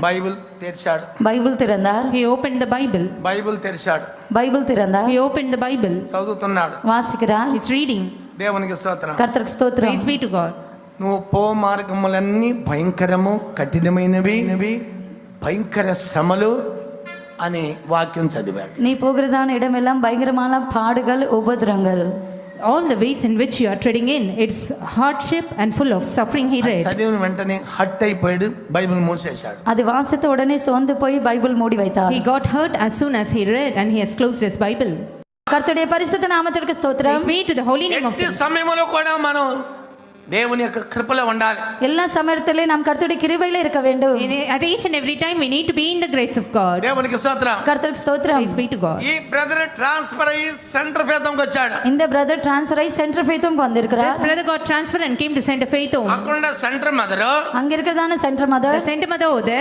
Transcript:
Bible తెరిచాడు. Bible திறந்தார். He opened the Bible. Bible తెరిచాడు. பைபிள் திறந்தார். He opened the Bible. చదువుతున్నాడు. வாசிக்கிறார். He's reading. దేవునికి స్తోత్రం. கர்த்தருக்கு ஸ்தோத்திரம். Praise be to God. నువ్వు పో మార్గములన్నీ భయంకరము, కఠినమైనవి, భయంకర శ్రమలు అని వాక్యం చదివాడు. நீ போகிறதான இடமெல்லாம் பயங்கரமான பாடுகள், உபத்திரங்கள். All the ways in which you are treading in, it's hardship and full of suffering, he read. చదివిన వెంటనే హట్ అయిపోయాడు, బైబిల్ మూసేశాడు. அது வாசித்த உடனே சோர்ந்து போய் பைபிள் மூடி வைத்தார். He got hurt as soon as he read and he has closed his Bible. கர்த்தருடைய பரிசுத்த நாமத்திற்கு ஸ்தோத்திரம். Praise be to the holy name of ఈ God. సమయంలో కూడా మనం దేవుని యొక్క కృపలో ఉండాలి. எல்லா சமயத்திலே நாம் கர்த்தருடைய கிருபையிலே இருக்க வேண்டும். At each and every time we need to be in the grace of God. దేవునికి స్తోత్రం. கர்த்தருக்கு ஸ்தோத்திரம். Praise be to God. ఈ బ్రదర్ ట్రాన్స్ఫర్ అయ్యి సెంటర్ ఫేతంకి వచ్చాడు. இந்த பிரதர் டிரான்ஸ்ஃபர் ஆகி சென்டர் ஃபேத்தும் வந்திருக்கிறார். This brother got transferred and came to Center Faith home. అక్కడ సెంటర్ మదర్, அங்க இருக்கிறதான centre mother, The Center Mother there.